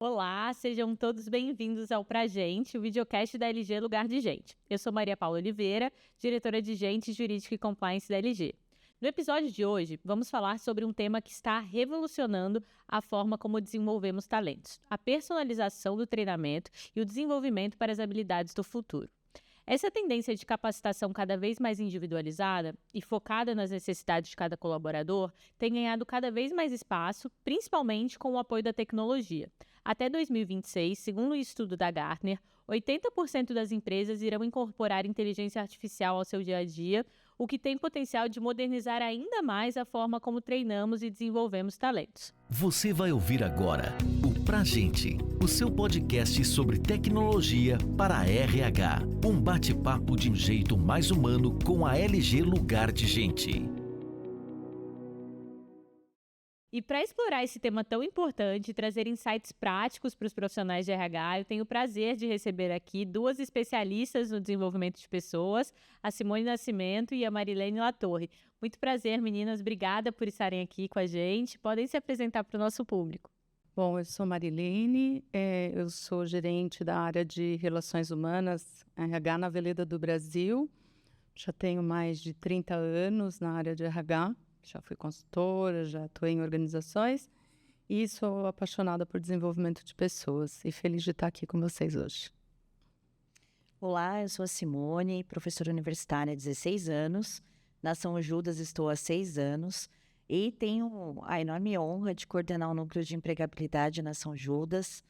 Olá, sejam todos bem-vindos ao Pra Gente, o videocast da LG Lugar de Gente. Eu sou Maria Paula Oliveira, diretora de Gente Jurídica e Compliance da LG. No episódio de hoje, vamos falar sobre um tema que está revolucionando a forma como desenvolvemos talentos: a personalização do treinamento e o desenvolvimento para as habilidades do futuro. Essa tendência de capacitação cada vez mais individualizada e focada nas necessidades de cada colaborador tem ganhado cada vez mais espaço, principalmente com o apoio da tecnologia. Até 2026, segundo o estudo da Gartner, 80% das empresas irão incorporar inteligência artificial ao seu dia a dia, o que tem potencial de modernizar ainda mais a forma como treinamos e desenvolvemos talentos. Você vai ouvir agora o Pra Gente, o seu podcast sobre tecnologia para a RH. Um bate-papo de um jeito mais humano com a LG Lugar de Gente. E para explorar esse tema tão importante e trazer insights práticos para os profissionais de RH, eu tenho o prazer de receber aqui duas especialistas no desenvolvimento de pessoas, a Simone Nascimento e a Marilene Latorre. Muito prazer, meninas. Obrigada por estarem aqui com a gente. Podem se apresentar para o nosso público. Bom, eu sou Marilene, eu sou gerente da área de Relações Humanas, RH na Veleda do Brasil. Já tenho mais de 30 anos na área de RH. Já fui consultora, já atuei em organizações e sou apaixonada por desenvolvimento de pessoas e feliz de estar aqui com vocês hoje. Olá, eu sou a Simone, professora universitária há 16 anos. Na São Judas estou há 6 anos e tenho a enorme honra de coordenar o núcleo de empregabilidade na São Judas.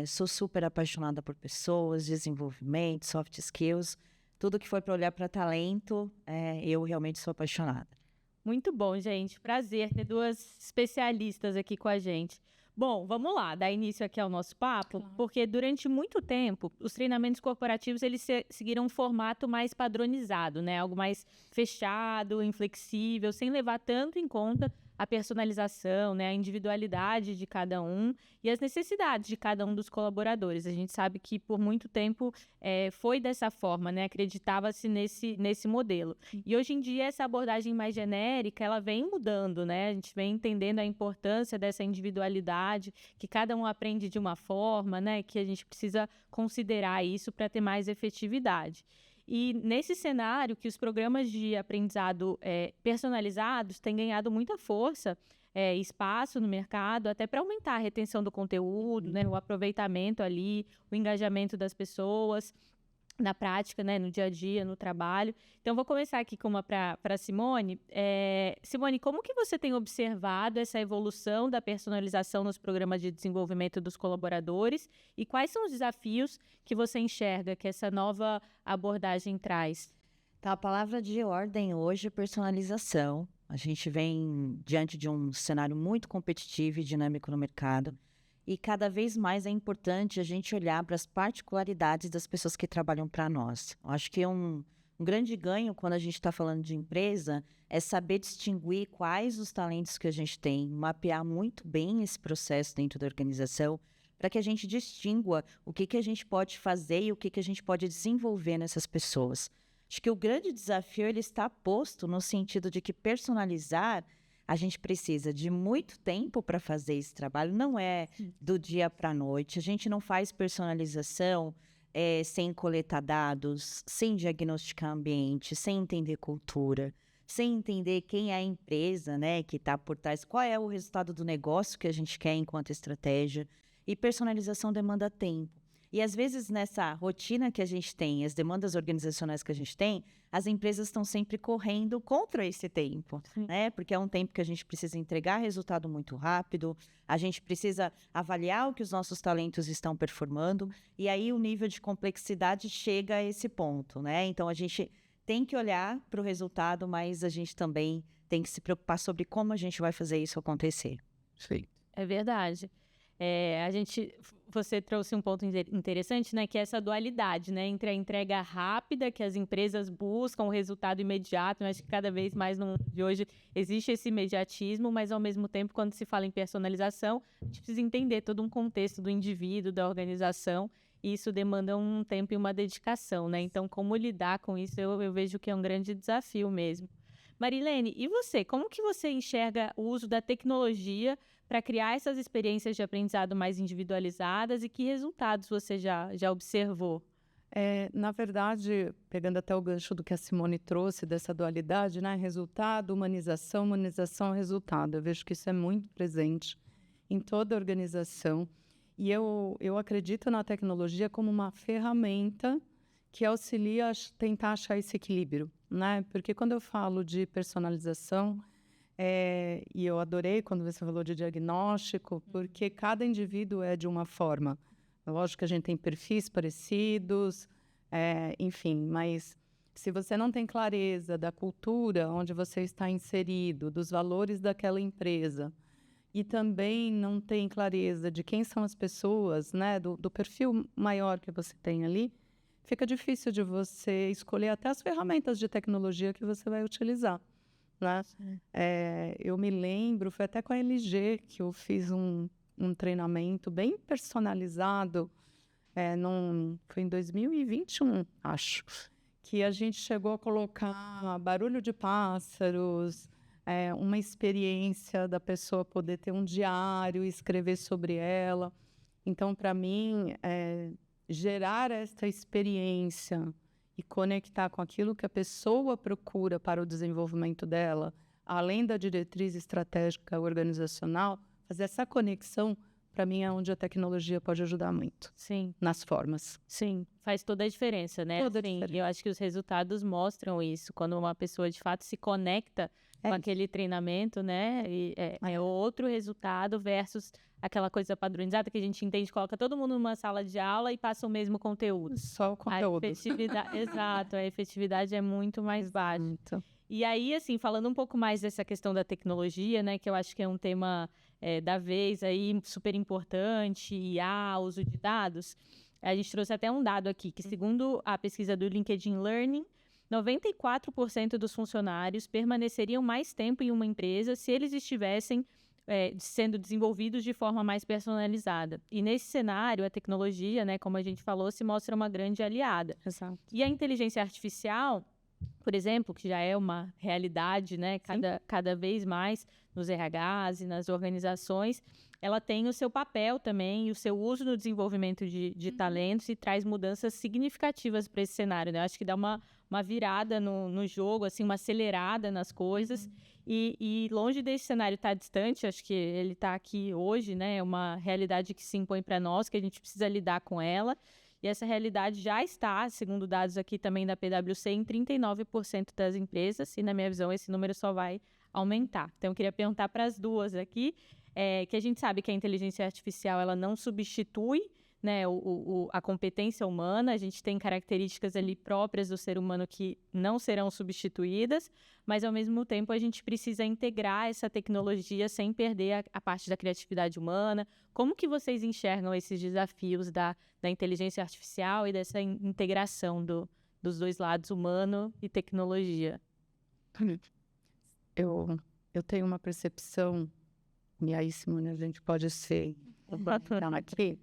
Sou super apaixonada por pessoas, desenvolvimento, soft skills. Tudo que for para olhar para talento, eu realmente sou apaixonada. Muito bom, gente. Prazer ter duas especialistas aqui com a gente. Bom, vamos lá, dar início aqui ao nosso papo, porque durante muito tempo os treinamentos corporativos eles seguiram um formato mais padronizado, né? Algo mais fechado, inflexível, sem levar tanto em conta a personalização, né? A individualidade de cada um e as necessidades de cada um dos colaboradores. A gente sabe que por muito tempo foi dessa forma, né? Acreditava-se nesse modelo. E hoje em dia essa abordagem mais genérica, ela vem mudando, né? A gente vem entendendo a importância dessa individualidade, que cada um aprende de uma forma, né? Que a gente precisa considerar isso para ter mais efetividade. E nesse cenário que os programas de aprendizado personalizados têm ganhado muita força, espaço no mercado, até para aumentar a retenção do conteúdo, né, o aproveitamento ali, o engajamento das pessoas na prática, né, no dia a dia, no trabalho. Então, vou começar aqui com uma para a Simone. Simone, como que você tem observado essa evolução da personalização nos programas de desenvolvimento dos colaboradores e quais são os desafios que você enxerga que essa nova abordagem traz? Então, a palavra de ordem hoje é personalização. A gente vem diante de um cenário muito competitivo e dinâmico no mercado. E cada vez mais é importante a gente olhar para as particularidades das pessoas que trabalham para nós. Eu acho que um grande ganho quando a gente está falando de empresa é saber distinguir quais os talentos que a gente tem, mapear muito bem esse processo dentro da organização, para que a gente distingua o que a gente pode fazer e o que a gente pode desenvolver nessas pessoas. Acho que o grande desafio ele está posto no sentido de que personalizar, a gente precisa de muito tempo para fazer esse trabalho, não é do dia para a noite. A gente não faz personalização sem coletar dados, sem diagnosticar ambiente, sem entender cultura, sem entender quem é a empresa, né, que está por trás, qual é o resultado do negócio que a gente quer enquanto estratégia. E personalização demanda tempo. E às vezes nessa rotina que a gente tem, as demandas organizacionais que a gente tem, as empresas estão sempre correndo contra esse tempo, né? Porque é um tempo que a gente precisa entregar resultado muito rápido, a gente precisa avaliar o que os nossos talentos estão performando, e aí o nível de complexidade chega a esse ponto, né? Então a gente tem que olhar para o resultado, mas a gente também tem que se preocupar sobre como a gente vai fazer isso acontecer. Sim. É verdade. Você trouxe um ponto interessante, né, que é essa dualidade, né, entre a entrega rápida que as empresas buscam, o resultado imediato. Eu acho que cada vez mais no mundo de hoje existe esse imediatismo, mas ao mesmo tempo, quando se fala em personalização, a gente precisa entender todo um contexto do indivíduo, da organização, e isso demanda um tempo e uma dedicação, né? Então, como lidar com isso, eu vejo que é um grande desafio mesmo. Marilene, e você? Como que você enxerga o uso da tecnologia para criar essas experiências de aprendizado mais individualizadas e que resultados você já observou? Na verdade, pegando até o gancho do que a Simone trouxe, dessa dualidade, né? Resultado, humanização, resultado. Eu vejo que isso é muito presente em toda a organização. E eu acredito na tecnologia como uma ferramenta que auxilia a tentar achar esse equilíbrio, né? Porque quando eu falo de personalização, e eu adorei quando você falou de diagnóstico, porque cada indivíduo é de uma forma. Lógico que a gente tem perfis parecidos, enfim, mas se você não tem clareza da cultura onde você está inserido, dos valores daquela empresa, e também não tem clareza de quem são as pessoas, né, do perfil maior que você tem ali, fica difícil de você escolher até as ferramentas de tecnologia que você vai utilizar, né? Eu me lembro, foi até com a LG que eu fiz um treinamento bem personalizado, foi em 2021, acho, que a gente chegou a colocar barulho de pássaros, uma experiência da pessoa poder ter um diário, escrever sobre ela. Então, para mim, gerar esta experiência e conectar com aquilo que a pessoa procura para o desenvolvimento dela, além da diretriz estratégica organizacional, fazer essa conexão, para mim, é onde a tecnologia pode ajudar muito. Sim. Nas formas. Sim, faz toda a diferença, né? Toda a diferença. Eu acho que os resultados mostram isso. Quando uma pessoa, de fato, se conecta com aquele treinamento, né? E é outro resultado versus aquela coisa padronizada que a gente entende, coloca todo mundo numa sala de aula e passa o mesmo conteúdo. Só o conteúdo. Exato, a efetividade é muito mais baixa. Muito. E aí, assim, falando um pouco mais dessa questão da tecnologia, né, que eu acho que é um tema da vez aí super importante, IA, uso de dados, a gente trouxe até um dado aqui, que segundo a pesquisa do LinkedIn Learning, 94% dos funcionários permaneceriam mais tempo em uma empresa se eles estivessem sendo desenvolvidos de forma mais personalizada. E nesse cenário, a tecnologia, né, como a gente falou, se mostra uma grande aliada. Exato. E a inteligência artificial, por exemplo, que já é uma realidade, né, cada vez mais nos RHs e nas organizações, ela tem o seu papel também e o seu uso no desenvolvimento de talentos e traz mudanças significativas para esse cenário, né? Eu acho que dá uma virada no jogo, assim, uma acelerada nas coisas. E longe desse cenário estar distante, acho que ele está aqui hoje, né? É uma realidade que se impõe para nós, que a gente precisa lidar com ela. E essa realidade já está, segundo dados aqui também da PwC, em 39% das empresas. E, na minha visão, esse número só vai aumentar. Então, eu queria perguntar para as duas aqui, que a gente sabe que a inteligência artificial ela não substitui, né, a competência humana. A gente tem características ali próprias do ser humano que não serão substituídas, mas, ao mesmo tempo, a gente precisa integrar essa tecnologia sem perder a parte da criatividade humana. Como que vocês enxergam esses desafios da inteligência artificial e dessa integração dos dois lados, humano e tecnologia? Eu tenho uma percepção, e aí, Simone, a gente pode ser aqui,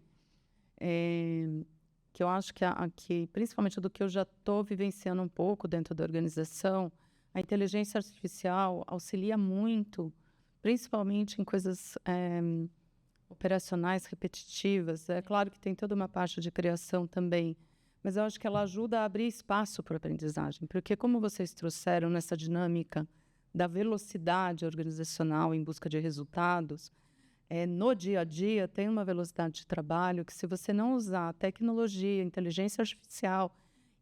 que eu acho que, principalmente do que eu já estou vivenciando um pouco dentro da organização, a inteligência artificial auxilia muito, principalmente em coisas operacionais repetitivas. É claro que tem toda uma parte de criação também, mas eu acho que ela ajuda a abrir espaço para a aprendizagem, porque como vocês trouxeram nessa dinâmica da velocidade organizacional em busca de resultados, no dia a dia tem uma velocidade de trabalho que, se você não usar tecnologia, inteligência artificial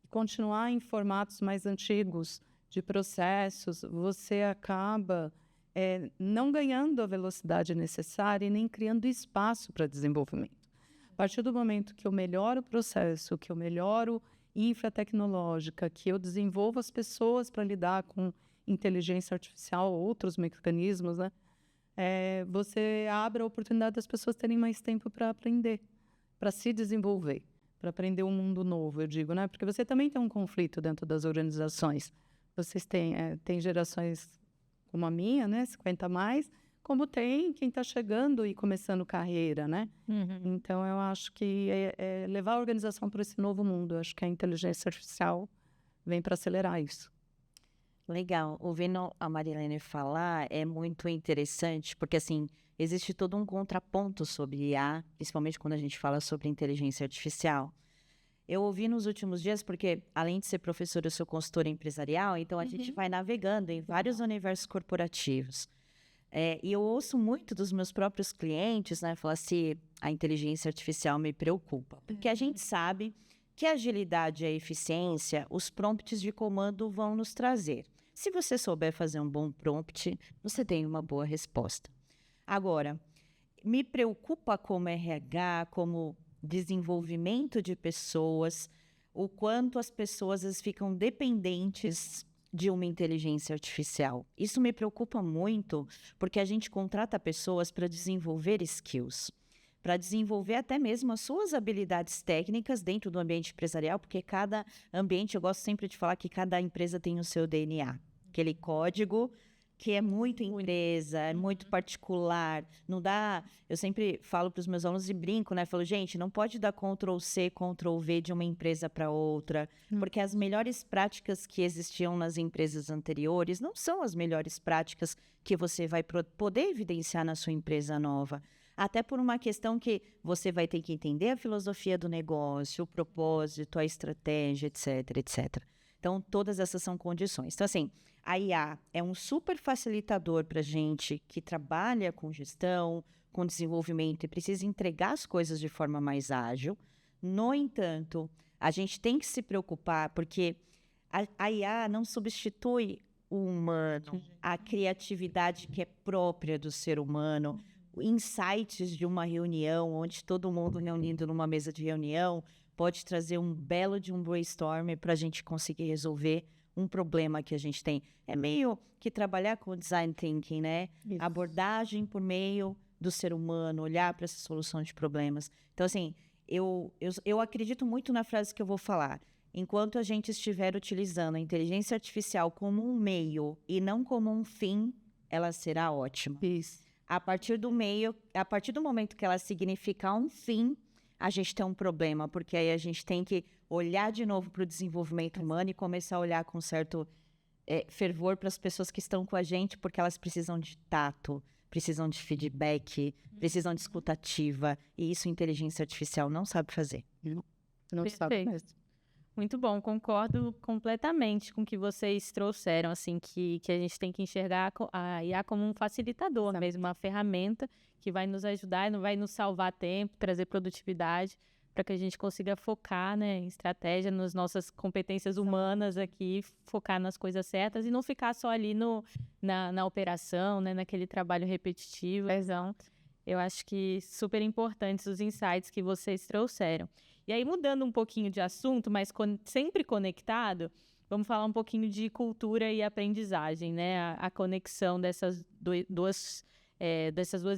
e continuar em formatos mais antigos de processos, você acaba não ganhando a velocidade necessária e nem criando espaço para desenvolvimento. A partir do momento que eu melhoro o processo, que eu melhoro infratecnológica, que eu desenvolvo as pessoas para lidar com inteligência artificial ou outros mecanismos, né? Você abre a oportunidade das pessoas terem mais tempo para aprender, para se desenvolver, para aprender um mundo novo, eu digo, né? Porque você também tem um conflito dentro das organizações. Vocês têm gerações como a minha, né? 50 a mais, como tem quem está chegando e começando carreira, né? Então, eu acho que levar a organização para esse novo mundo. Eu acho que a inteligência artificial vem para acelerar isso. Legal. Ouvindo a Marilene falar é muito interessante, porque assim, existe todo um contraponto sobre IA, principalmente quando a gente fala sobre inteligência artificial. Eu ouvi nos últimos dias, porque além de ser professora, eu sou consultora empresarial, então a gente vai navegando em vários universos corporativos. E eu ouço muito dos meus próprios clientes, né, falar assim, a inteligência artificial me preocupa. Porque a gente sabe que a agilidade e a eficiência, os prompts de comando vão nos trazer. Se você souber fazer um bom prompt, você tem uma boa resposta. Agora, me preocupa como RH, como desenvolvimento de pessoas, o quanto as pessoas às vezes, ficam dependentes de uma inteligência artificial. Isso me preocupa muito, porque a gente contrata pessoas para desenvolver skills, para desenvolver até mesmo as suas habilidades técnicas dentro do ambiente empresarial, porque cada ambiente, eu gosto sempre de falar que cada empresa tem o seu DNA, aquele código que é muito empresa, é muito particular, não dá... Eu sempre falo para os meus alunos e brinco, né? Falo, gente, não pode dar Ctrl+C, Ctrl+V de uma empresa para outra, porque as melhores práticas que existiam nas empresas anteriores não são as melhores práticas que você vai poder evidenciar na sua empresa nova. Até por uma questão que você vai ter que entender a filosofia do negócio, o propósito, a estratégia, etc, etc. Então, todas essas são condições. Então, assim, a IA é um super facilitador para a gente que trabalha com gestão, com desenvolvimento e precisa entregar as coisas de forma mais ágil. No entanto, a gente tem que se preocupar porque a IA não substitui o humano, a criatividade que é própria do ser humano, insights de uma reunião, onde todo mundo reunido numa mesa de reunião pode trazer um belo de um brainstorm para a gente conseguir resolver um problema que a gente tem. É meio que trabalhar com o design thinking, né? Isso. Abordagem por meio do ser humano, olhar para essa solução de problemas. Então, assim, eu acredito muito na frase que eu vou falar. Enquanto a gente estiver utilizando a inteligência artificial como um meio e não como um fim, ela será ótima. Isso. A partir do momento que ela significar um fim, a gente tem um problema, porque aí a gente tem que olhar de novo para o desenvolvimento humano e começar a olhar com certo fervor para as pessoas que estão com a gente, porque elas precisam de tato, precisam de feedback, precisam de escuta ativa, e isso a inteligência artificial não sabe fazer. Não sabe mesmo. Muito bom, concordo completamente com o que vocês trouxeram, assim, que a gente tem que enxergar a IA como um facilitador mesmo, uma ferramenta que vai nos ajudar e vai nos salvar tempo, trazer produtividade, para que a gente consiga focar, né, em estratégia, nas nossas competências humanas aqui, focar nas coisas certas e não ficar só ali na operação, né, naquele trabalho repetitivo. Exato. Eu acho que super importantes os insights que vocês trouxeram. E aí, mudando um pouquinho de assunto, mas sempre conectado, vamos falar um pouquinho de cultura e aprendizagem, né? A conexão dessas duas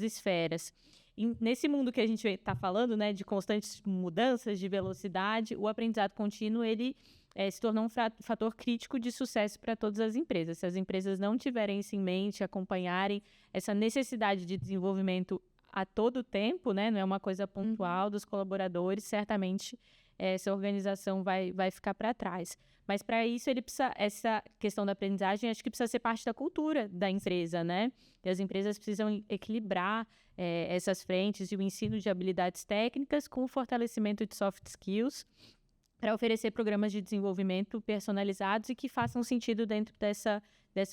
esferas. E nesse mundo que a gente está falando, né, de constantes mudanças, de velocidade, o aprendizado contínuo, ele se tornou um fator crítico de sucesso para todas as empresas. Se as empresas não tiverem isso em mente, acompanharem essa necessidade de desenvolvimento a todo tempo, né? Não é uma coisa pontual dos colaboradores, certamente essa organização vai ficar para trás. Mas para isso, essa questão da aprendizagem, acho que precisa ser parte da cultura da empresa, né? E as empresas precisam equilibrar essas frentes de o ensino de habilidades técnicas com o fortalecimento de soft skills para oferecer programas de desenvolvimento personalizados e que façam sentido dentro dessa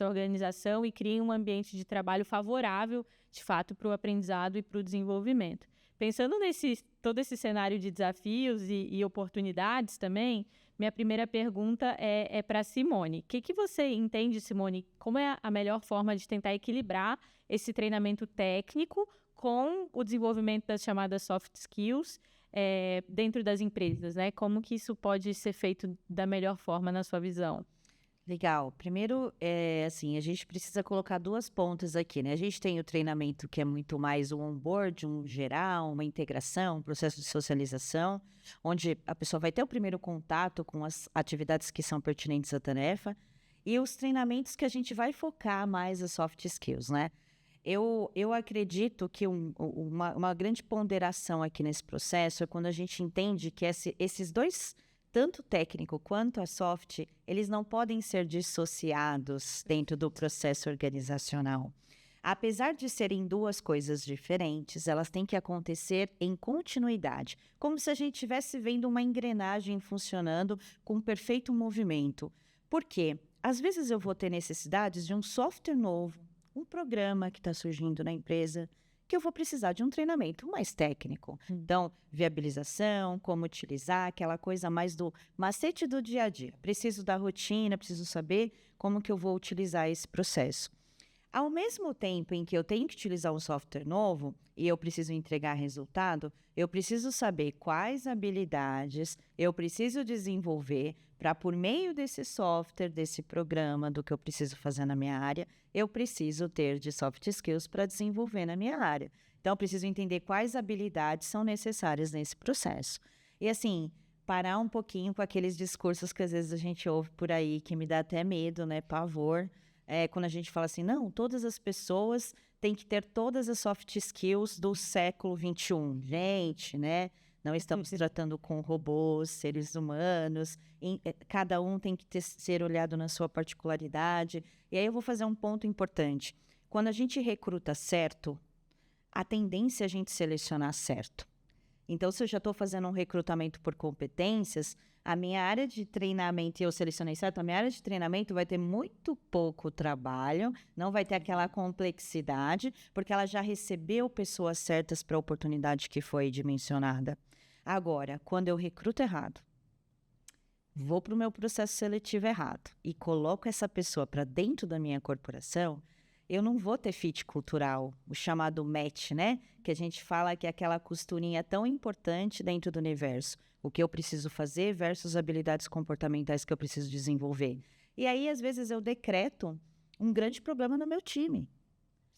organização e criem um ambiente de trabalho favorável, de fato, para o aprendizado e para o desenvolvimento. Pensando todo esse cenário de desafios e oportunidades também, minha primeira pergunta é para a Simone. O que você entende, Simone, como é a melhor forma de tentar equilibrar esse treinamento técnico com o desenvolvimento das chamadas soft skills dentro das empresas, né? Como que isso pode ser feito da melhor forma na sua visão? Legal. Primeiro, assim, a gente precisa colocar duas pontas aqui, né? A gente tem o treinamento que é muito mais um onboard, um geral, uma integração, um processo de socialização, onde a pessoa vai ter o primeiro contato com as atividades que são pertinentes à tarefa, e os treinamentos que a gente vai focar mais as soft skills, né? Eu acredito que uma grande ponderação aqui nesse processo é quando a gente entende que esses dois tanto o técnico quanto a soft, eles não podem ser dissociados dentro do processo organizacional. Apesar de serem duas coisas diferentes, elas têm que acontecer em continuidade, como se a gente estivesse vendo uma engrenagem funcionando com um perfeito movimento. Por quê? Às vezes eu vou ter necessidades de um software novo, um programa que está surgindo na empresa, que eu vou precisar de um treinamento mais técnico. Então, viabilização, como utilizar, aquela coisa mais do macete do dia a dia. Preciso da rotina, preciso saber como que eu vou utilizar esse processo. Ao mesmo tempo em que eu tenho que utilizar um software novo e eu preciso entregar resultado, eu preciso saber quais habilidades eu preciso desenvolver para, por meio desse software, desse programa, do que eu preciso fazer na minha área, eu preciso ter de soft skills para desenvolver na minha área. Então, eu preciso entender quais habilidades são necessárias nesse processo. E, assim, parar um pouquinho com aqueles discursos que às vezes a gente ouve por aí, que me dá até medo, né, pavor. Quando a gente fala assim, não, todas as pessoas têm que ter todas as soft skills do século XXI. Gente, né? Não estamos tratando com robôs, seres humanos. Cada um tem que ser olhado na sua particularidade. E aí eu vou fazer um ponto importante. Quando a gente recruta certo, a tendência é a gente selecionar certo. Então, se eu já estou fazendo um recrutamento por competências, a minha área de treinamento, e eu selecionei certo, a minha área de treinamento vai ter muito pouco trabalho, não vai ter aquela complexidade, porque ela já recebeu pessoas certas para a oportunidade que foi dimensionada. Agora, quando eu recruto errado, vou para o meu processo seletivo errado e coloco essa pessoa para dentro da minha corporação, eu não vou ter fit cultural, o chamado match, né? Que a gente fala que é aquela costurinha tão importante dentro do universo. O que eu preciso fazer versus habilidades comportamentais que eu preciso desenvolver. E aí, às vezes, eu decreto um grande problema no meu time.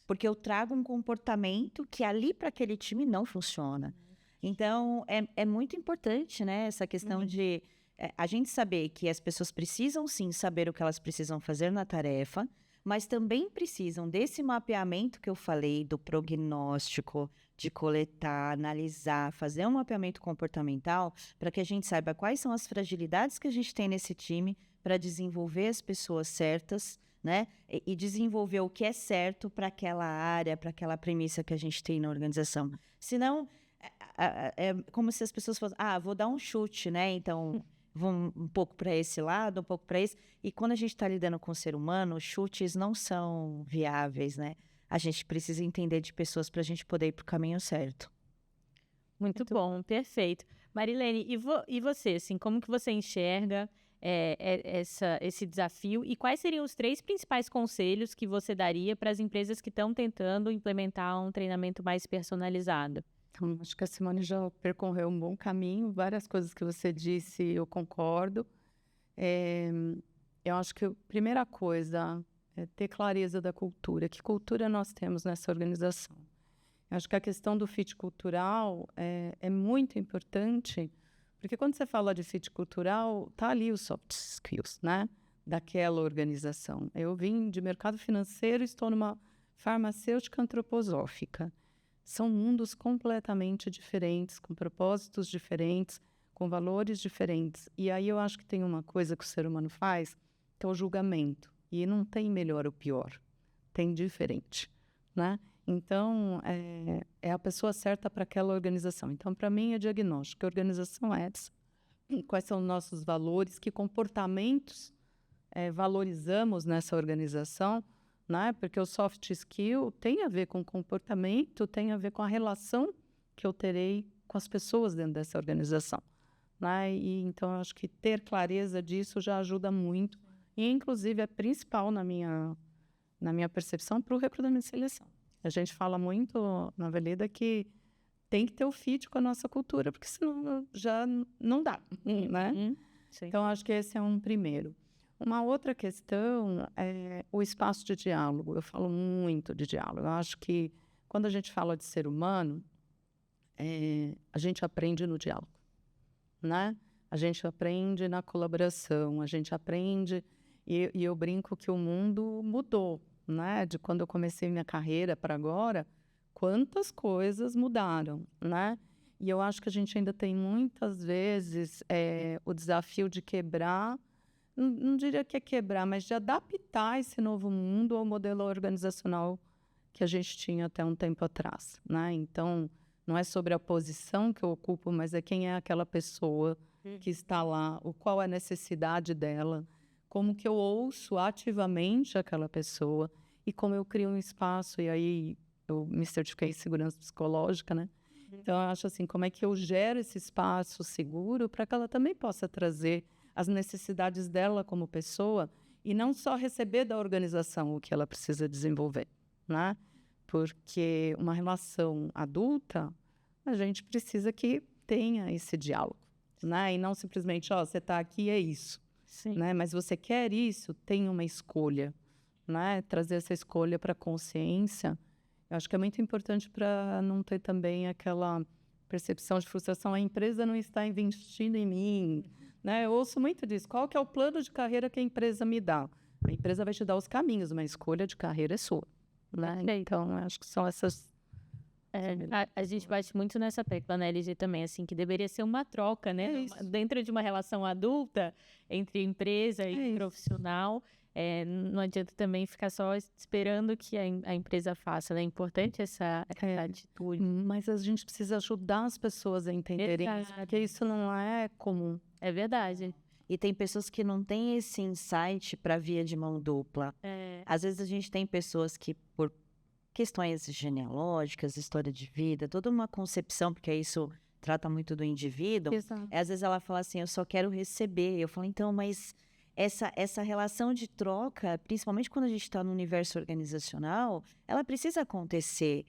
Porque eu trago um comportamento que ali para aquele time não funciona. Então, é muito importante, né? Essa questão de a gente saber que as pessoas precisam, sim, saber o que elas precisam fazer na tarefa, mas também precisam desse mapeamento que eu falei, do prognóstico, de coletar, analisar, fazer um mapeamento comportamental para que a gente saiba quais são as fragilidades que a gente tem nesse time para desenvolver as pessoas certas, né? E desenvolver o que é certo para aquela área, para aquela premissa que a gente tem na organização. Senão, é como se as pessoas fossem, vou dar um chute, né? Então, vou um pouco para esse lado, um pouco para esse. E quando a gente está lidando com o ser humano, chutes não são viáveis, né? A gente precisa entender de pessoas para a gente poder ir para o caminho certo. Muito bom, perfeito. Marilene, e você, assim, como que você enxerga esse desafio e quais seriam os 3 principais conselhos que você daria para as empresas que estão tentando implementar um treinamento mais personalizado? Então, acho que a Simone já percorreu um bom caminho. Várias coisas que você disse, eu concordo. Eu acho que a primeira coisa é ter clareza da cultura. Que cultura nós temos nessa organização? Eu acho que a questão do fit cultural é muito importante, porque quando você fala de fit cultural, tá ali os soft skills, né? Daquela organização. Eu vim de mercado financeiro e estou numa farmacêutica antroposófica. São mundos completamente diferentes, com propósitos diferentes, com valores diferentes. E aí eu acho que tem uma coisa que o ser humano faz, que é o julgamento. E não tem melhor ou pior, tem diferente, né? Então, é a pessoa certa para aquela organização. Então, para mim, é diagnóstico. Que organização é essa? Quais são os nossos valores? Que comportamentos valorizamos nessa organização? Né? Porque o soft skill tem a ver com comportamento, tem a ver com a relação que eu terei com as pessoas dentro dessa organização. Né? E, então, eu acho que ter clareza disso já ajuda muito. E, inclusive, é principal na minha percepção para o recrutamento e seleção. A gente fala muito na Veleda que tem que ter o fit com a nossa cultura, porque senão já não dá, né? Então, acho que esse é um primeiro. Uma outra questão é o espaço de diálogo. Eu falo muito de diálogo. Eu acho que quando a gente fala de ser humano, a gente aprende no diálogo, né? A gente aprende na colaboração, a gente aprende... E eu brinco que o mundo mudou, né? De quando eu comecei minha carreira para agora, quantas coisas mudaram, né? E eu acho que a gente ainda tem muitas vezes o desafio de quebrar, não diria que é quebrar, mas de adaptar esse novo mundo ao modelo organizacional que a gente tinha até um tempo atrás, né? Então, não é sobre a posição que eu ocupo, mas é quem é aquela pessoa que está lá, qual é a necessidade dela, como que eu ouço ativamente aquela pessoa e como eu crio um espaço. E aí eu me certifiquei em segurança psicológica, né? Então, eu acho assim, como é que eu gero esse espaço seguro para que ela também possa trazer as necessidades dela como pessoa e não só receber da organização o que ela precisa desenvolver, né? Porque uma relação adulta, a gente precisa que tenha esse diálogo, né? E não simplesmente, você está aqui, é isso. Sim. Né? Mas você quer isso, tem uma escolha, né? Trazer essa escolha para a consciência, eu acho que é muito importante para não ter também aquela percepção de frustração. A empresa não está investindo em mim, né? Eu ouço muito disso. Qual que é o plano de carreira que a empresa me dá? A empresa vai te dar os caminhos, mas a escolha de carreira é sua, né? Então, eu acho que são essas... A gente bate muito nessa tecla na LG também, assim, que deveria ser uma troca, né? Dentro de uma relação adulta entre empresa e profissional. Não adianta também ficar só esperando que a empresa faça, né? É importante essa atitude. Mas a gente precisa ajudar as pessoas a entenderem isso, porque isso não é comum. É verdade. E tem pessoas que não têm esse insight para via de mão dupla. Às vezes a gente tem pessoas que, por questões genealógicas, história de vida, toda uma concepção, porque isso trata muito do indivíduo. Exato. Às vezes ela fala assim, eu só quero receber. Eu falo, então, mas essa relação de troca, principalmente quando a gente está no universo organizacional, ela precisa acontecer.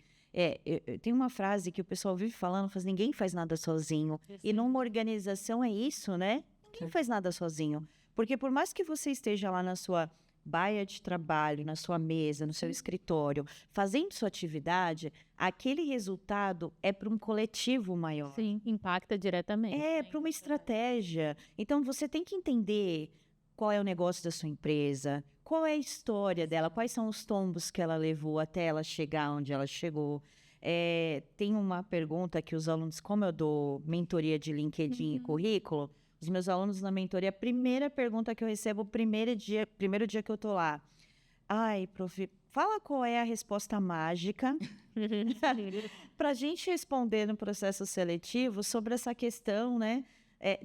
Tem uma frase que o pessoal vive falando, ninguém faz nada sozinho. E numa organização é isso, né? Ninguém faz nada sozinho. Porque por mais que você esteja lá na sua baia de trabalho, na sua mesa, no seu escritório, fazendo sua atividade, aquele resultado é para um coletivo maior. Sim, impacta diretamente. É para uma estratégia. Então, você tem que entender qual é o negócio da sua empresa, qual é a história dela, quais são os tombos que ela levou até ela chegar onde ela chegou. Tem uma pergunta que os alunos, como eu dou mentoria de LinkedIn e currículo, os meus alunos na mentoria, a primeira pergunta que eu recebo, primeiro dia que eu tô lá. Ai, prof, fala qual é a resposta mágica para a gente responder no processo seletivo sobre essa questão, né,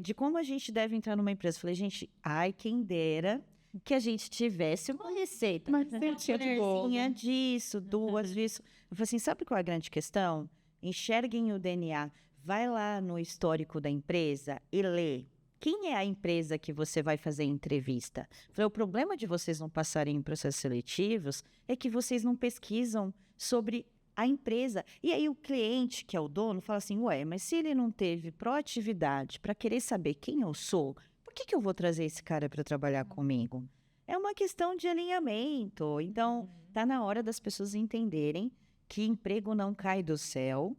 de como a gente deve entrar numa empresa. Eu falei, gente, quem dera que a gente tivesse uma receita. Mas tinha de bolo. Disso, duas disso. Eu falei assim, sabe qual é a grande questão? Enxerguem o DNA. Vai lá no histórico da empresa e lê. Quem é a empresa que você vai fazer entrevista? O problema de vocês não passarem em processos seletivos é que vocês não pesquisam sobre a empresa. E aí o cliente, que é o dono, fala assim, mas se ele não teve proatividade para querer saber quem eu sou, por que eu vou trazer esse cara para trabalhar comigo? É uma questão de alinhamento. Então, tá na hora das pessoas entenderem que emprego não cai do céu,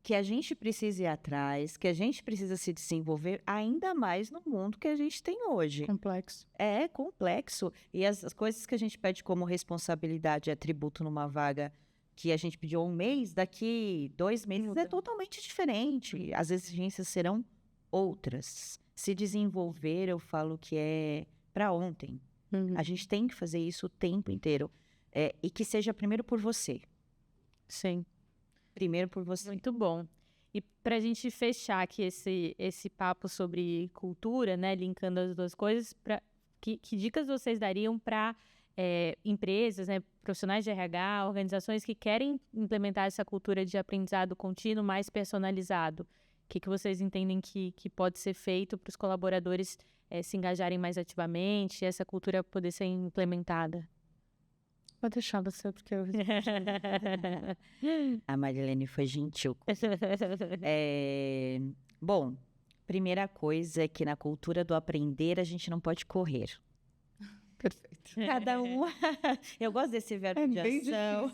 que a gente precisa ir atrás, que a gente precisa se desenvolver ainda mais no mundo que a gente tem hoje. Complexo. É complexo. E as coisas que a gente pede como responsabilidade e atributo numa vaga que a gente pediu 1 mês, daqui 2 meses é totalmente diferente. As exigências serão outras. Se desenvolver, eu falo que é para ontem. A gente tem que fazer isso o tempo inteiro. E que seja primeiro por você. Sim. Primeiro por você. Muito bom. E para a gente fechar aqui esse papo sobre cultura, né, linkando as duas coisas, que dicas vocês dariam para empresas, né, profissionais de RH, organizações que querem implementar essa cultura de aprendizado contínuo mais personalizado? O que vocês entendem que pode ser feito para os colaboradores se engajarem mais ativamente, essa cultura poder ser implementada? Vou deixar você, porque eu... A Marilene foi gentil. Bom, primeira coisa é que na cultura do aprender a gente não pode correr. Perfeito. Cada um... Eu gosto desse verbo de ação.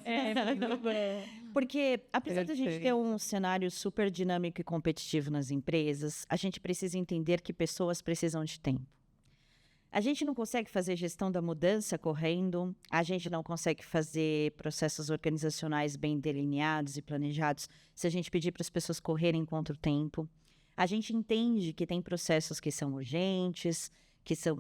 Porque apesar de a gente ter um cenário super dinâmico e competitivo nas empresas, a gente precisa entender que pessoas precisam de tempo. A gente não consegue fazer gestão da mudança correndo, a gente não consegue fazer processos organizacionais bem delineados e planejados se a gente pedir para as pessoas correrem contra o tempo. A gente entende que tem processos que são urgentes,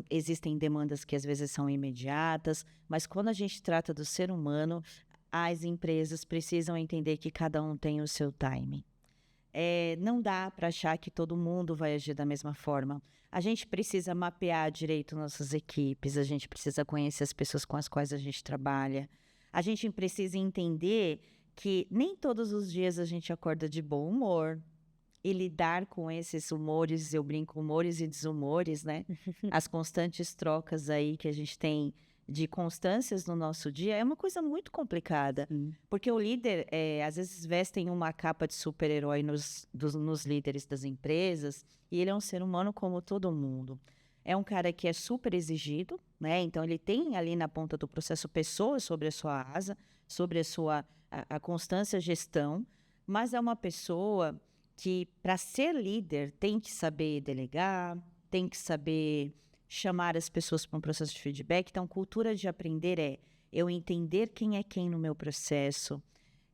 existem demandas que às vezes são imediatas, mas quando a gente trata do ser humano, as empresas precisam entender que cada um tem o seu timing. Não dá para achar que todo mundo vai agir da mesma forma. A gente precisa mapear direito nossas equipes, a gente precisa conhecer as pessoas com as quais a gente trabalha. A gente precisa entender que nem todos os dias a gente acorda de bom humor. E lidar com esses humores, eu brinco, humores e desumores, né? As constantes trocas aí que a gente tem de constâncias no nosso dia é uma coisa muito complicada. Porque o líder, às vezes, vestem uma capa de super-herói nos líderes das empresas e ele é um ser humano como todo mundo. É um cara que é super exigido, né? Então, ele tem ali na ponta do processo pessoas sobre a sua asa, sobre a constância gestão, mas é uma pessoa que, para ser líder, tem que saber delegar, tem que saber chamar as pessoas para um processo de feedback. Então, cultura de aprender é eu entender quem é quem no meu processo,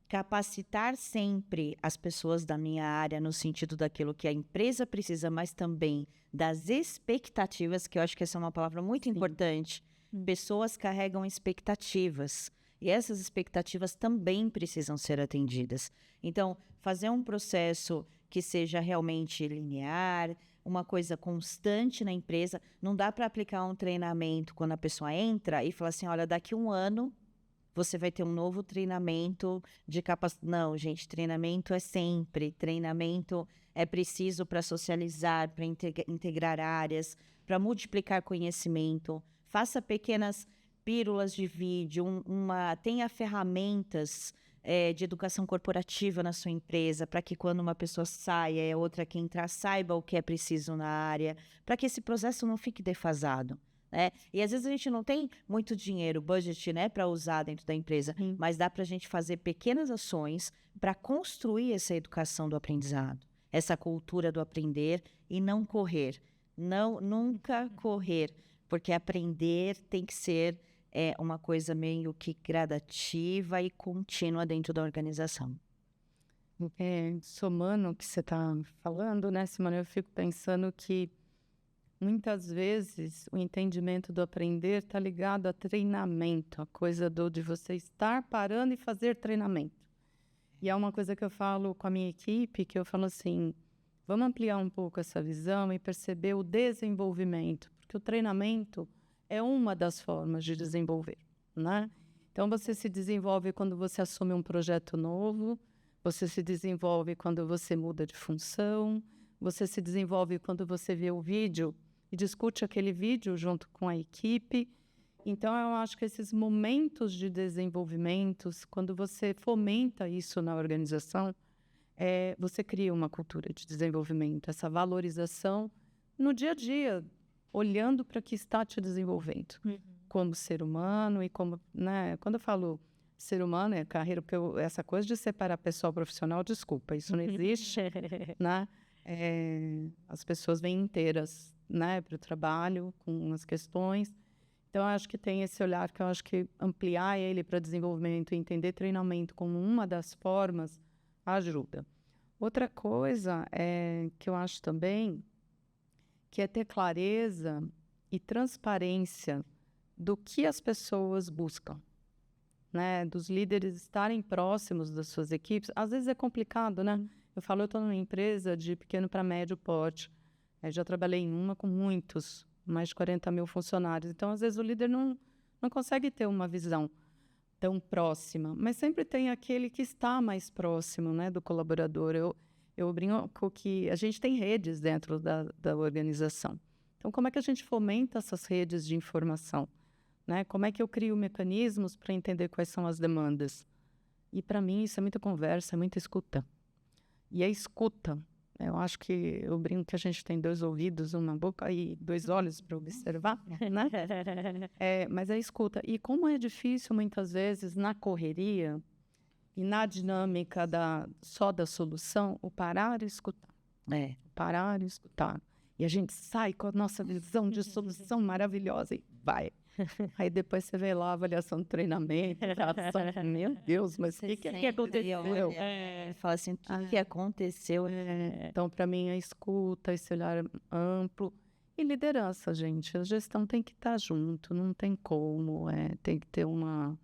capacitar sempre as pessoas da minha área no sentido daquilo que a empresa precisa, mas também das expectativas, que eu acho que essa é uma palavra muito importante. Pessoas carregam expectativas e essas expectativas também precisam ser atendidas. Então, fazer um processo que seja realmente linear, uma coisa constante na empresa. Não dá para aplicar um treinamento quando a pessoa entra e fala assim, olha, daqui 1 ano você vai ter um novo treinamento de capacidade. Não, gente, treinamento é sempre. Treinamento é preciso para socializar, para integrar áreas, para multiplicar conhecimento. Faça pequenas pílulas de vídeo, tenha ferramentas de educação corporativa na sua empresa, para que quando uma pessoa saia e a outra que entrar saiba o que é preciso na área, para que esse processo não fique defasado. Né? E às vezes a gente não tem muito dinheiro, budget, né, para usar dentro da empresa, mas dá para a gente fazer pequenas ações para construir essa educação do aprendizado, essa cultura do aprender e não correr. Nunca correr, porque aprender tem que ser uma coisa meio que gradativa e contínua dentro da organização. Somando o que você está falando, né, Simone, eu fico pensando que muitas vezes o entendimento do aprender está ligado a treinamento, a coisa de você estar parando e fazer treinamento. E é uma coisa que eu falo com a minha equipe, que eu falo assim, vamos ampliar um pouco essa visão e perceber o desenvolvimento, porque o treinamento é uma das formas de desenvolver, né? Então, você se desenvolve quando você assume um projeto novo, você se desenvolve quando você muda de função, você se desenvolve quando você vê o vídeo e discute aquele vídeo junto com a equipe. Então, eu acho que esses momentos de desenvolvimento, quando você fomenta isso na organização, você cria uma cultura de desenvolvimento, essa valorização no dia a dia, olhando para o que está te desenvolvendo, como ser humano e como, né, quando eu falo ser humano, é carreira, porque essa coisa de separar pessoal profissional, desculpa, isso não existe, né? As pessoas vêm inteiras, né, para o trabalho, com as questões. Então, eu acho que tem esse olhar que eu acho que ampliar ele para desenvolvimento e entender treinamento como uma das formas ajuda. Outra coisa que eu acho também que é ter clareza e transparência do que as pessoas buscam, né? Dos líderes estarem próximos das suas equipes. Às vezes é complicado, né? Eu estou numa empresa de pequeno para médio porte. Já trabalhei em uma com muitos, mais de 40 mil funcionários. Então, às vezes, o líder não consegue ter uma visão tão próxima, mas sempre tem aquele que está mais próximo, né, do colaborador. Eu brinco que a gente tem redes dentro da organização. Então, como é que a gente fomenta essas redes de informação? Né? Como é que eu crio mecanismos para entender quais são as demandas? E, para mim, isso é muita conversa, é muita escuta. E a escuta, eu acho que eu brinco que a gente tem 2 ouvidos, uma boca e 2 olhos para observar, né? Mas a escuta. E como é difícil, muitas vezes, na correria e na dinâmica só da solução, o parar e escutar. Parar e escutar. E a gente sai com a nossa visão de solução maravilhosa e vai. Aí depois você vê lá a avaliação do treinamento, meu Deus, mas o que aconteceu? Fala assim, o que aconteceu? Então, para mim, a escuta, esse olhar amplo e liderança, gente. A gestão tem que estar junto, não tem como, tem que ter uma...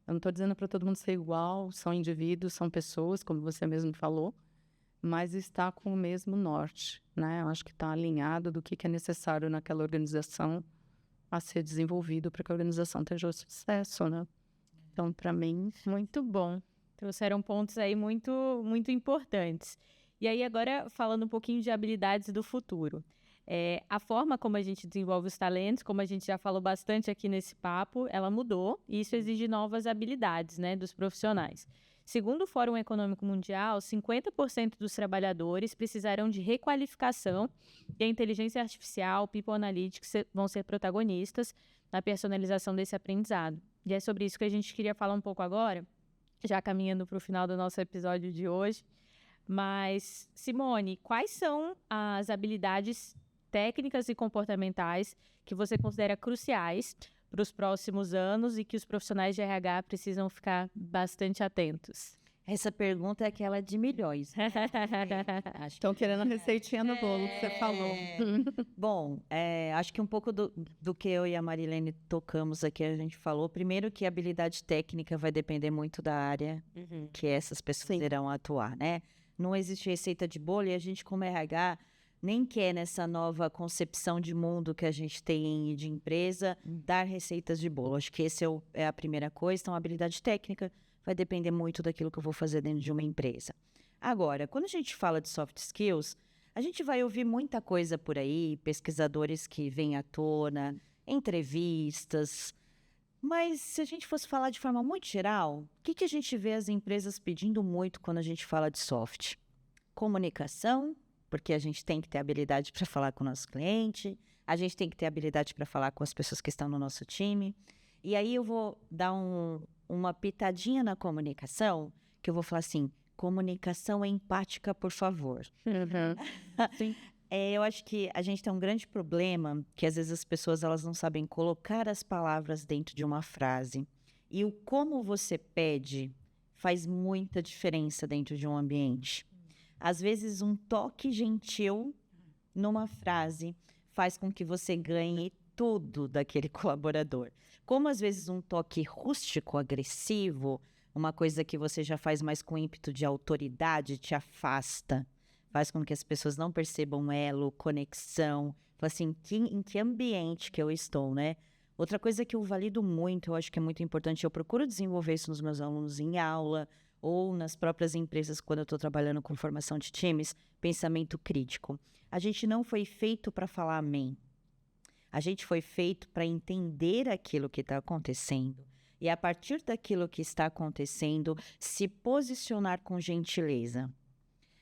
Eu não estou dizendo para todo mundo ser igual, são indivíduos, são pessoas, como você mesmo falou, mas está com o mesmo norte, né? Eu acho que está alinhado do que é necessário naquela organização a ser desenvolvido para que a organização tenha sucesso, né? Então, para mim... Muito bom. Trouxeram pontos aí muito, muito importantes. E aí, agora, falando um pouquinho de habilidades do futuro. A forma como a gente desenvolve os talentos, como a gente já falou bastante aqui nesse papo, ela mudou e isso exige novas habilidades, né, dos profissionais. Segundo o Fórum Econômico Mundial, 50% dos trabalhadores precisarão de requalificação e a inteligência artificial, People Analytics vão ser protagonistas na personalização desse aprendizado. E é sobre isso que a gente queria falar um pouco agora, já caminhando para o final do nosso episódio de hoje. Mas, Simone, quais são as habilidades técnicas e comportamentais que você considera cruciais para os próximos anos e que os profissionais de RH precisam ficar bastante atentos? Essa pergunta é aquela de milhões. Estão querendo a receitinha no bolo que você falou. Bom, acho que um pouco do que eu e a Marilene tocamos aqui, a gente falou. Primeiro que a habilidade técnica vai depender muito da área que essas pessoas irão atuar, né? Não existe receita de bolo e a gente, como RH, nem quer nessa nova concepção de mundo que a gente tem de empresa, dar receitas de bolo. Acho que essa é a primeira coisa. Então, a habilidade técnica vai depender muito daquilo que eu vou fazer dentro de uma empresa. Agora, quando a gente fala de soft skills, a gente vai ouvir muita coisa por aí, pesquisadores que vêm à tona, entrevistas. Mas se a gente fosse falar de forma muito geral, o que a gente vê as empresas pedindo muito quando a gente fala de soft? Comunicação, porque a gente tem que ter habilidade para falar com o nosso cliente, a gente tem que ter habilidade para falar com as pessoas que estão no nosso time. E aí eu vou dar uma pitadinha na comunicação, que eu vou falar assim, comunicação empática, por favor. Sim. Eu acho que a gente tem um grande problema, que às vezes as pessoas elas não sabem colocar as palavras dentro de uma frase. E o como você pede faz muita diferença dentro de um ambiente. Às vezes, um toque gentil numa frase faz com que você ganhe tudo daquele colaborador. Como, às vezes, um toque rústico, agressivo, uma coisa que você já faz mais com ímpeto de autoridade, te afasta, faz com que as pessoas não percebam elo, conexão. Fala assim, em que ambiente que eu estou, né? Outra coisa que eu valido muito, eu acho que é muito importante, eu procuro desenvolver isso nos meus alunos em aula, ou nas próprias empresas, quando eu estou trabalhando com formação de times, pensamento crítico. A gente não foi feito para falar amém. A gente foi feito para entender aquilo que está acontecendo. E a partir daquilo que está acontecendo, se posicionar com gentileza.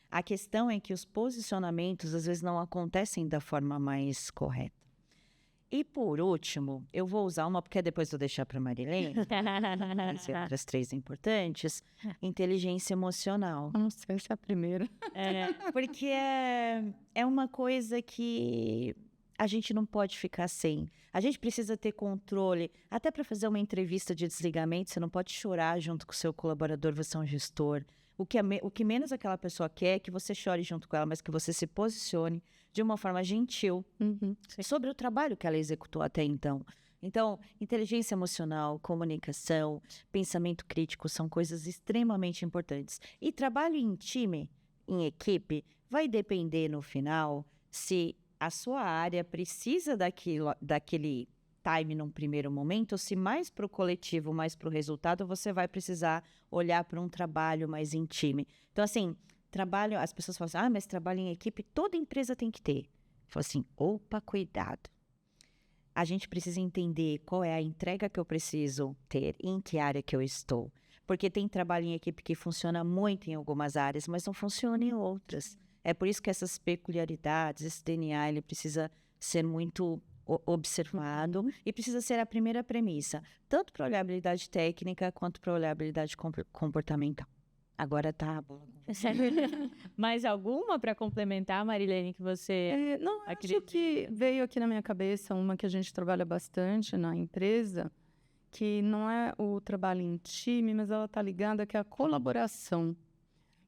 A questão é que os posicionamentos, às vezes, não acontecem da forma mais correta. E, por último, eu vou usar uma, porque depois vou deixar para a Marilene, as outras três importantes, inteligência emocional. Nossa, essa é a primeira. Porque é uma coisa que a gente não pode ficar sem. A gente precisa ter controle. Até para fazer uma entrevista de desligamento, você não pode chorar junto com o seu colaborador, você é um gestor. O que menos aquela pessoa quer é que você chore junto com ela, mas que você se posicione de uma forma gentil sobre o trabalho que ela executou até então. Então, inteligência emocional, comunicação, pensamento crítico são coisas extremamente importantes. E trabalho em time, em equipe, vai depender no final se a sua área precisa daquele time num primeiro momento, ou se mais para o coletivo, mais para o resultado, você vai precisar olhar para um trabalho mais em time. Então, assim, trabalho, as pessoas falam assim, mas trabalho em equipe, toda empresa tem que ter. Eu falo assim, opa, cuidado. A gente precisa entender qual é a entrega que eu preciso ter, em que área que eu estou. Porque tem trabalho em equipe que funciona muito em algumas áreas, mas não funciona em outras. É por isso que essas peculiaridades, esse DNA, ele precisa ser muito observado e precisa ser a primeira premissa, tanto para olhar a habilidade técnica quanto para olhar a habilidade comportamental. Agora tá bom. Mais alguma para complementar, Marilene, que você Não, acho acredita? que veio aqui na minha cabeça uma que a gente trabalha bastante na empresa, que não é o trabalho em time, mas ela está ligada que é a colaboração.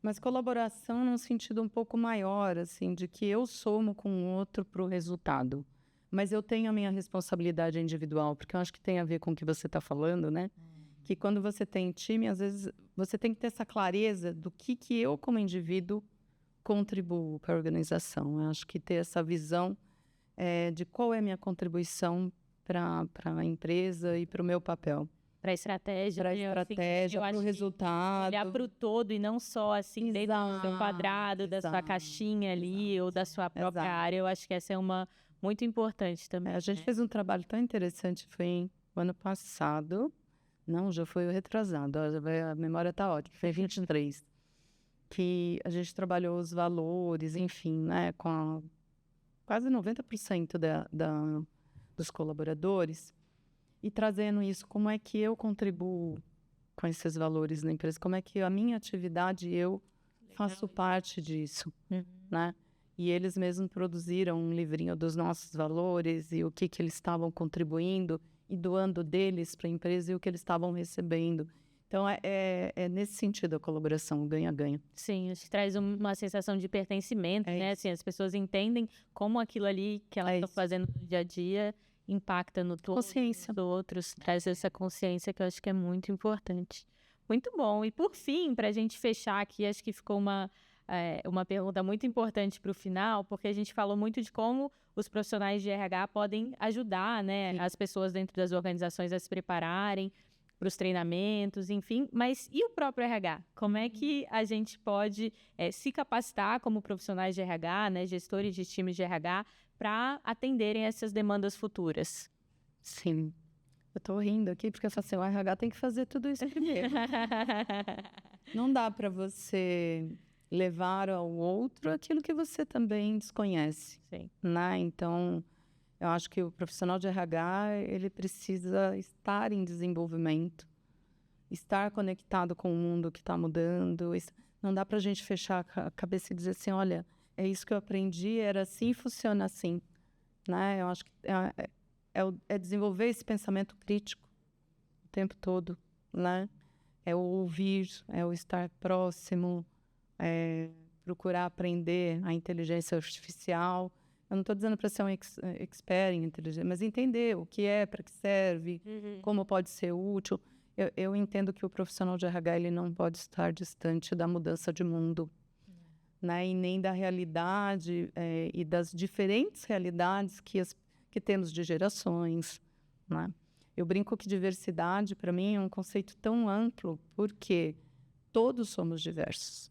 Mas colaboração num sentido um pouco maior, assim, de que eu somo com o outro para o resultado. Mas eu tenho a minha responsabilidade individual, porque eu acho que tem a ver com o que você está falando, né? Que quando você tem time, às vezes você tem que ter essa clareza do que eu, como indivíduo, contribuo para a organização. Eu acho que ter essa visão de qual é a minha contribuição para a empresa e para o meu papel. Para a estratégia. Para a estratégia, para o resultado. Olhar para o todo e não só assim, dentro do seu quadrado, da sua caixinha ali, ou da sua própria área. Eu acho que essa é uma muito importante também. A gente fez um trabalho tão interessante, foi no ano passado. Não, já foi o retrasado, a memória está ótima, foi 23. Que a gente trabalhou os valores, enfim, né, com quase 90% dos colaboradores, e trazendo isso, como é que eu contribuo com esses valores na empresa, como é que a minha atividade, eu faço parte disso, né? E eles mesmos produziram um livrinho dos nossos valores e o que eles estavam contribuindo e doando deles para a empresa e o que eles estavam recebendo. Então, é nesse sentido a colaboração, ganha-ganha. Sim, acho que traz uma sensação de pertencimento, né? Assim, as pessoas entendem como aquilo ali que elas estão fazendo no dia a dia impacta no todo, consciência dos outros, traz essa consciência que eu acho que é muito importante. Muito bom. E por fim, para a gente fechar aqui, acho que ficou uma pergunta muito importante para o final, porque a gente falou muito de como os profissionais de RH podem ajudar, né, as pessoas dentro das organizações a se prepararem para os treinamentos, enfim. Mas e o próprio RH? Como é que a gente pode se capacitar como profissionais de RH, né, gestores de times de RH, para atenderem essas demandas futuras? Sim. Eu estou rindo aqui porque eu falo assim, o RH tem que fazer tudo isso primeiro. Não dá para você levar ao outro aquilo que você também desconhece. Sim. Né? Então, eu acho que o profissional de RH, ele precisa estar em desenvolvimento, estar conectado com o mundo que está mudando. Não dá para a gente fechar a cabeça e dizer assim, olha, é isso que eu aprendi, era assim, funciona assim. Né? Eu acho que é desenvolver esse pensamento crítico o tempo todo. Né? É o ouvir, é o estar próximo, procurar aprender a inteligência artificial. Eu não estou dizendo para ser um expert em inteligência, mas entender o que é, para que serve, como pode ser útil. Eu entendo que o profissional de RH ele não pode estar distante da mudança de mundo, né? E nem da realidade e das diferentes realidades que temos de gerações. Né? Eu brinco que diversidade, para mim, é um conceito tão amplo, porque todos somos diversos.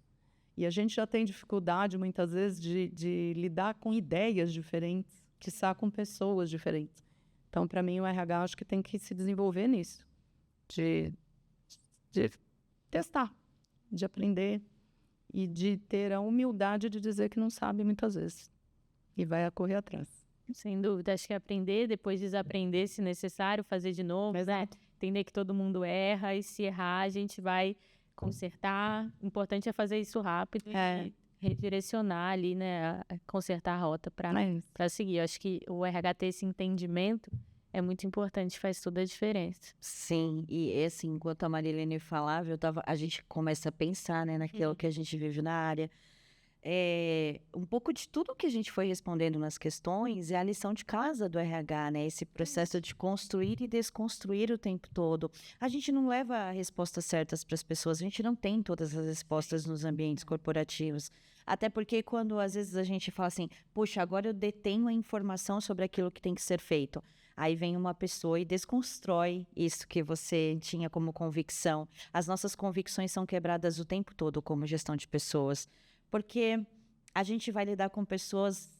E a gente já tem dificuldade, muitas vezes, de lidar com ideias diferentes, quiçá com pessoas diferentes. Então, para mim, o RH acho que tem que se desenvolver nisso, de testar, de aprender e de ter a humildade de dizer que não sabe muitas vezes e vai correr atrás. Sem dúvida, acho que aprender, depois desaprender se necessário, fazer de novo, né? Entender que todo mundo erra e se errar a gente vai consertar. O importante é fazer isso rápido e redirecionar ali, né? Consertar a rota para seguir. Eu acho que o RH ter esse entendimento é muito importante, faz toda a diferença. Sim, e assim, enquanto a Marilene falava, a gente começa a pensar, né, naquilo que a gente vive na área. Um pouco de tudo que a gente foi respondendo nas questões é a lição de casa do RH, né? Esse processo de construir e desconstruir o tempo todo. A gente não leva respostas certas para as pessoas, a gente não tem todas as respostas nos ambientes corporativos. Até porque quando às vezes a gente fala assim, puxa, agora eu detenho a informação sobre aquilo que tem que ser feito. Aí vem uma pessoa e desconstrói isso que você tinha como convicção. As nossas convicções são quebradas o tempo todo como gestão de pessoas. Porque a gente vai lidar com pessoas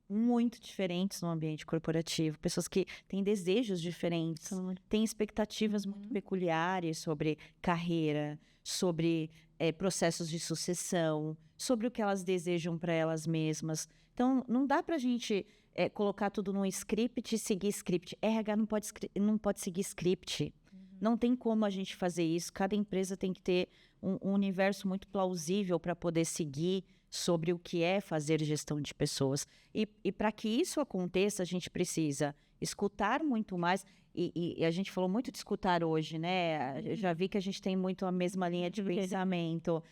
muito diferentes no ambiente corporativo, pessoas que têm desejos diferentes, têm expectativas muito peculiares sobre carreira, sobre processos de sucessão, sobre o que elas desejam para elas mesmas. Então, não dá para a gente colocar tudo num script e seguir script. RH não pode seguir script. não tem como a gente fazer isso. Cada empresa tem que ter um universo muito plausível para poder seguir sobre o que é fazer gestão de pessoas. E para que isso aconteça, a gente precisa escutar muito mais. E a gente falou muito de escutar hoje, né? Eu já vi que a gente tem muito a mesma linha de pensamento.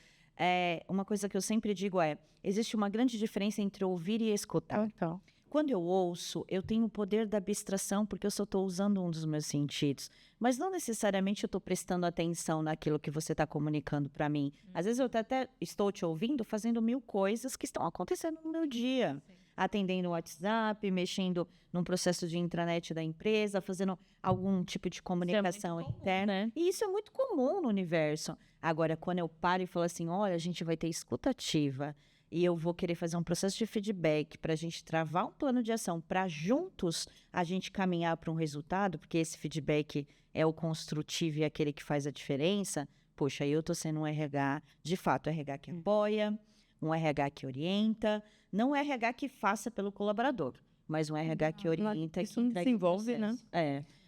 Uma coisa que eu sempre digo existe uma grande diferença entre ouvir e escutar. Então. Quando eu ouço, eu tenho o poder da abstração, porque eu só estou usando um dos meus sentidos. Mas não necessariamente eu estou prestando atenção naquilo que você está comunicando para mim. Às vezes eu até estou te ouvindo fazendo 1000 coisas que estão acontecendo no meu dia. Sim. Atendendo o WhatsApp, mexendo num processo de intranet da empresa, fazendo algum tipo de comunicação interna. Comum, né? E isso é muito comum no universo. Agora, quando eu paro e falo assim, olha, a gente vai ter escutativa e eu vou querer fazer um processo de feedback para a gente travar um plano de ação para juntos a gente caminhar para um resultado, porque esse feedback é o construtivo e aquele que faz a diferença. Poxa, eu estou sendo um RH, de fato, RH que apoia, um RH que orienta, não um RH que faça pelo colaborador, mas um RH que orienta. Isso não desenvolve, né?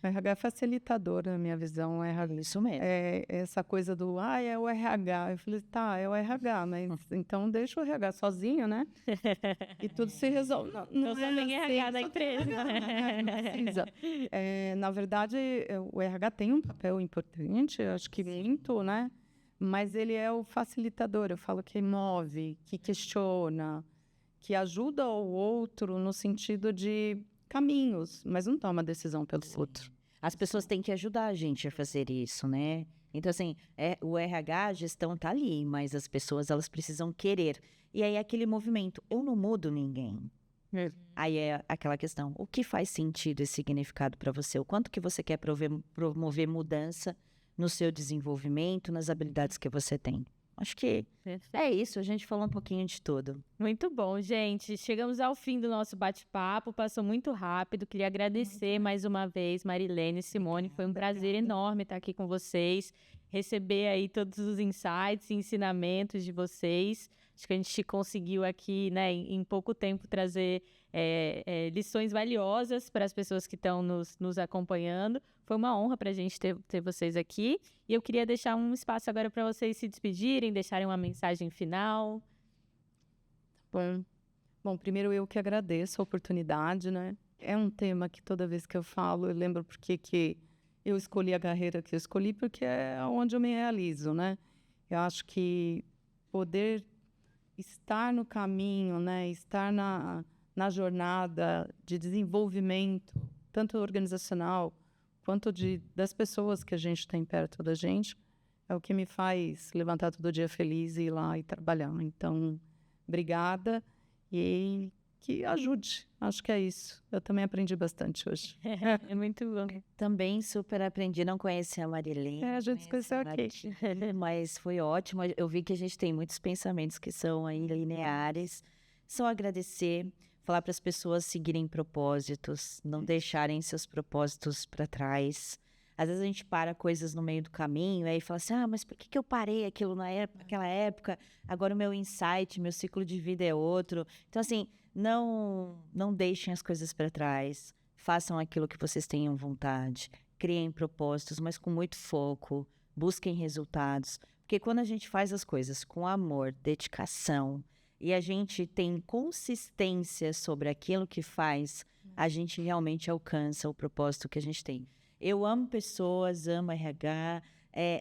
O RH é facilitador, na minha visão. Isso mesmo. Essa coisa do, é o RH. Eu falei, tá, é o RH, mas então deixa o RH sozinho, né? E tudo se resolve. Não é nem RH da empresa. Não precisa. Na verdade, o RH tem um papel importante, acho que muito, né? Mas ele é o facilitador. Eu falo que move, que questiona, que ajuda o outro no sentido de caminhos, mas não toma decisão pelo outro. As pessoas têm que ajudar a gente a fazer isso, né? Então, assim, o RH, a gestão tá ali, mas as pessoas, elas precisam querer. E aí, aquele movimento, eu não mudo ninguém. Aí é aquela questão, o que faz sentido e significado para você? O quanto que você quer promover mudança no seu desenvolvimento, nas habilidades que você tem? Acho que é isso, a gente falou um pouquinho de tudo. Muito bom, gente. Chegamos ao fim do nosso bate-papo, passou muito rápido. Queria agradecer mais uma vez, Marilene e Simone. Foi um prazer enorme estar aqui com vocês, receber aí todos os insights e ensinamentos de vocês. Acho que a gente conseguiu aqui, né, em pouco tempo, trazer lições valiosas para as pessoas que estão nos acompanhando. Foi uma honra para a gente ter vocês aqui. E eu queria deixar um espaço agora para vocês se despedirem, deixarem uma mensagem final. Bom, primeiro eu que agradeço a oportunidade, né? É um tema que toda vez que eu falo, eu lembro porque que eu escolhi a carreira que eu escolhi, porque é onde eu me realizo, né? Eu acho que poder estar no caminho, né? Estar na jornada de desenvolvimento, tanto organizacional quanto das pessoas que a gente tem perto da gente, é o que me faz levantar todo dia feliz e ir lá e trabalhar. Então, obrigada e que ajude. Acho que é isso. Eu também aprendi bastante hoje. É muito bom. Também super aprendi. Não conhecia a Marilene. A gente se conheceu aqui. Mas foi ótimo. Eu vi que a gente tem muitos pensamentos que são aí lineares. Só agradecer. Falar para as pessoas seguirem propósitos, não deixarem seus propósitos para trás. Às vezes a gente para coisas no meio do caminho, aí fala assim, mas por que eu parei aquilo naquela época? Agora o meu insight, meu ciclo de vida é outro. Então, assim, não deixem as coisas para trás. Façam aquilo que vocês tenham vontade. Criem propósitos, mas com muito foco. Busquem resultados. Porque quando a gente faz as coisas com amor, dedicação, e a gente tem consistência sobre aquilo que faz, a gente realmente alcança o propósito que a gente tem. Eu amo pessoas, amo RH,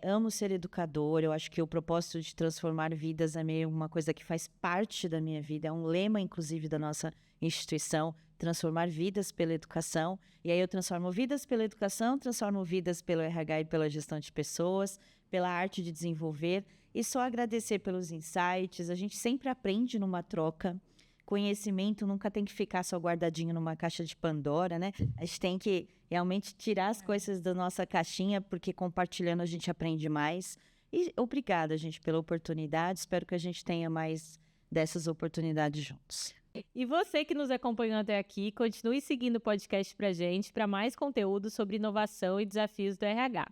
amo ser educador. Eu acho que o propósito de transformar vidas é meio uma coisa que faz parte da minha vida. É um lema, inclusive, da nossa instituição, transformar vidas pela educação. E aí eu transformo vidas pela educação, transformo vidas pelo RH e pela gestão de pessoas, pela arte de desenvolver. E só agradecer pelos insights. A gente sempre aprende numa troca. Conhecimento nunca tem que ficar só guardadinho numa caixa de Pandora, né? A gente tem que realmente tirar as coisas da nossa caixinha, porque compartilhando a gente aprende mais. E obrigada, gente, pela oportunidade. Espero que a gente tenha mais dessas oportunidades juntos. E você que nos acompanhou até aqui, continue seguindo o podcast pra gente para mais conteúdo sobre inovação e desafios do RH.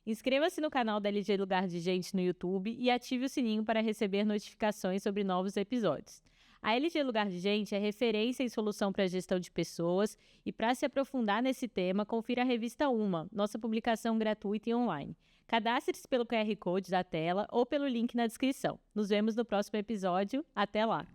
Inscreva-se no canal da LG Lugar de Gente no YouTube e ative o sininho para receber notificações sobre novos episódios. A LG Lugar de Gente é referência em solução para gestão de pessoas e para se aprofundar nesse tema, confira a revista Uma, nossa publicação gratuita e online. Cadastre-se pelo QR Code da tela ou pelo link na descrição. Nos vemos no próximo episódio. Até lá!